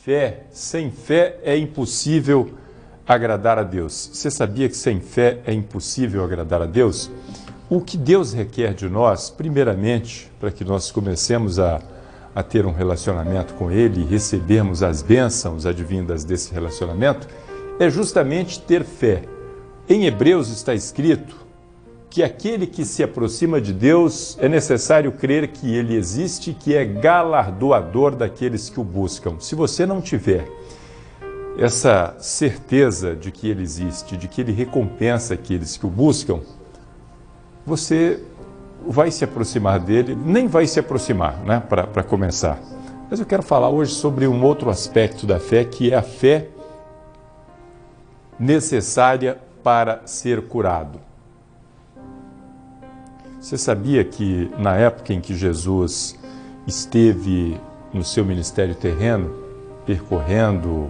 fé, sem fé é impossível agradar a Deus. Você sabia que sem fé é impossível agradar a Deus? O que Deus requer de nós, primeiramente, para que nós comecemos a ter um relacionamento com Ele e recebermos as bênçãos advindas desse relacionamento, é justamente ter fé. Em Hebreus está escrito que aquele que se aproxima de Deus é necessário crer que Ele existe e que é galardoador daqueles que o buscam. Se você não tiver essa certeza de que Ele existe, de que Ele recompensa aqueles que o buscam, você vai se aproximar dele, nem vai se aproximar, né, para começar. Mas eu quero falar hoje sobre um outro aspecto da fé, que é a fé necessária para ser curado. Você sabia que na época em que Jesus esteve no seu ministério terreno, percorrendo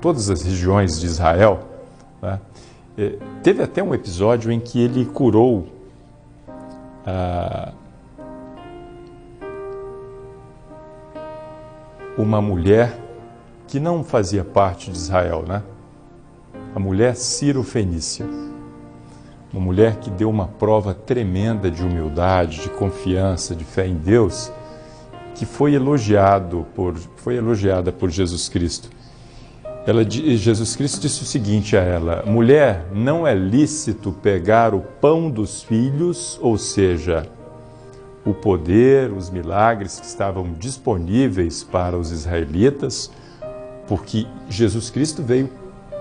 todas as regiões de Israel, né, teve até um episódio em que ele curou uma mulher que não fazia parte de Israel, né? A mulher Ciro-Fenícia, uma mulher que deu uma prova tremenda de humildade, de confiança, de fé em Deus, que foi elogiada por Jesus Cristo. Jesus Cristo disse o seguinte a ela: mulher, não é lícito pegar o pão dos filhos, ou seja, o poder, os milagres que estavam disponíveis para os israelitas, porque Jesus Cristo veio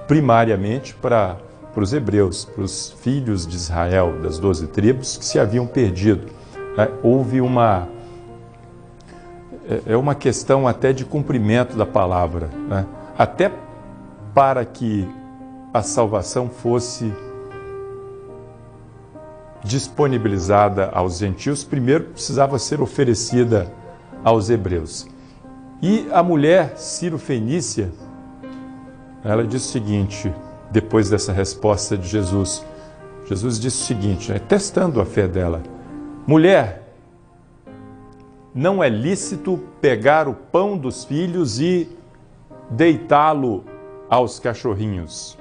primariamente para os hebreus, para os filhos de Israel, das 12 tribos que se haviam perdido. Houve uma questão até de cumprimento da palavra, né? Até para que a salvação fosse disponibilizada aos gentios, primeiro precisava ser oferecida aos hebreus. E a mulher Ciro-Fenícia, ela disse o seguinte, depois dessa resposta de Jesus, Jesus disse o seguinte, testando a fé dela: mulher, não é lícito pegar o pão dos filhos e deitá-lo aos cachorrinhos.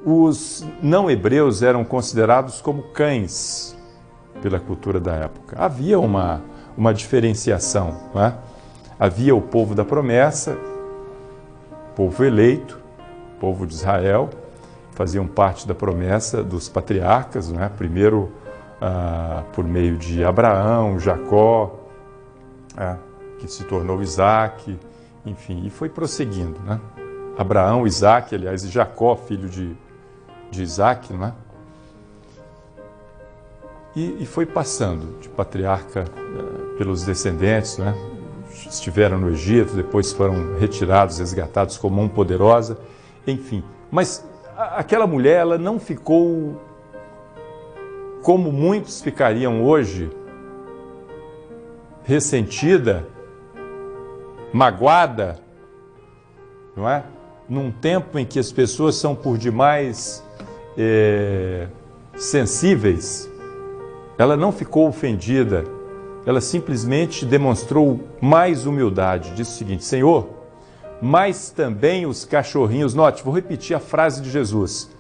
Os não-hebreus eram considerados como cães pela cultura da época. Havia uma diferenciação, não é? Havia o povo da promessa, povo eleito, povo de Israel, faziam parte da promessa dos patriarcas, não é? Primeiro por meio de Abraão, Jacó, que se tornou Isaac, enfim, e foi prosseguindo, né? Abraão, Isaac, aliás, e Jacó, filho de Isaac, não é? E foi passando de patriarca pelos descendentes, né? Estiveram no Egito, depois foram retirados, resgatados como mão poderosa, enfim. Mas aquela mulher, ela não ficou como muitos ficariam hoje, ressentida, magoada, não é? Num tempo em que as pessoas são por demais sensíveis, ela não ficou ofendida, ela simplesmente demonstrou mais humildade. Disse o seguinte: Senhor, mas também os cachorrinhos, note, vou repetir a frase de Jesus: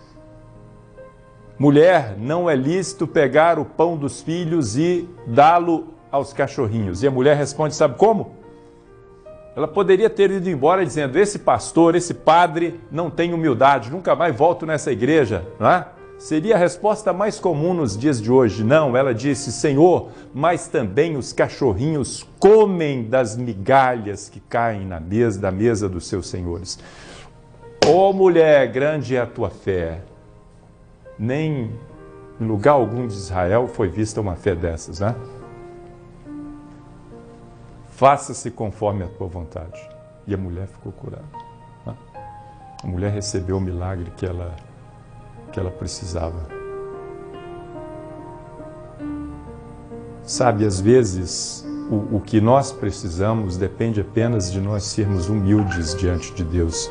mulher, não é lícito pegar o pão dos filhos e dá-lo aos cachorrinhos. E a mulher responde, sabe como? Ela poderia ter ido embora dizendo: esse pastor, esse padre não tem humildade, nunca mais volto nessa igreja, não é? Seria a resposta mais comum nos dias de hoje. Não, ela disse: Senhor, mas também os cachorrinhos comem das migalhas que caem da mesa dos seus senhores. Ó mulher, grande é a tua fé. Nem em lugar algum de Israel foi vista uma fé dessas, né? Faça-se conforme a tua vontade. E a mulher ficou curada. A mulher recebeu o milagre que ela precisava. Sabe, às vezes, o que nós precisamos depende apenas de nós sermos humildes diante de Deus.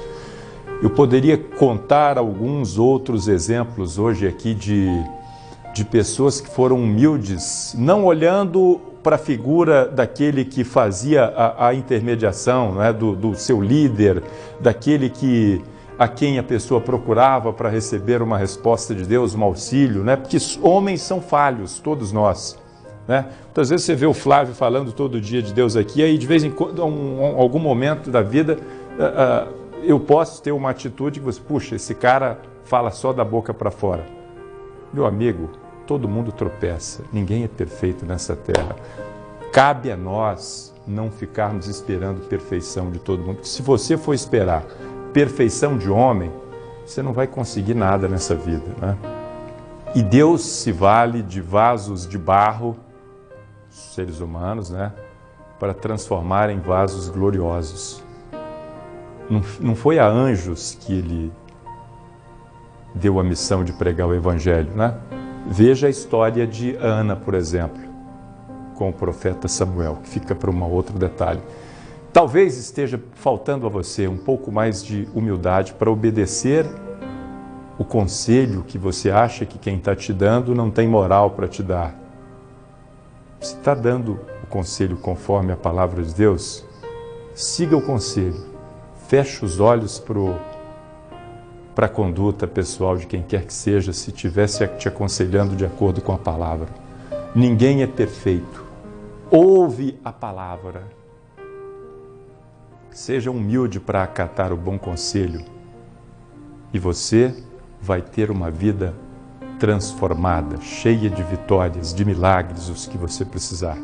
Eu poderia contar alguns outros exemplos hoje aqui de pessoas que foram humildes, não olhando para a figura daquele que fazia a intermediação, não é? do seu líder, daquele a quem a pessoa procurava para receber uma resposta de Deus, um auxílio, né? Porque homens são falhos, todos nós. Né? Muitas vezes você vê o Flávio falando todo dia de Deus aqui, aí de vez em quando, em algum momento da vida, eu posso ter uma atitude que você, puxa, esse cara fala só da boca para fora. Meu amigo, todo mundo tropeça, ninguém é perfeito nessa terra. Cabe a nós não ficarmos esperando perfeição de todo mundo, porque se você for esperar perfeição de homem, você não vai conseguir nada nessa vida, né? E Deus se vale de vasos de barro, seres humanos, né, para transformar em vasos gloriosos. Não foi a anjos que ele deu a missão de pregar o evangelho, né? Veja a história de Ana, por exemplo, com o profeta Samuel, que fica para um outro detalhe. Talvez esteja faltando a você um pouco mais de humildade para obedecer o conselho que você acha que quem está te dando não tem moral para te dar. Se está dando o conselho conforme a palavra de Deus, siga o conselho. Feche os olhos para a conduta pessoal de quem quer que seja, se estivesse te aconselhando de acordo com a palavra. Ninguém é perfeito. Ouve a palavra. Seja humilde para acatar o bom conselho e você vai ter uma vida transformada, cheia de vitórias, de milagres, os que você precisar.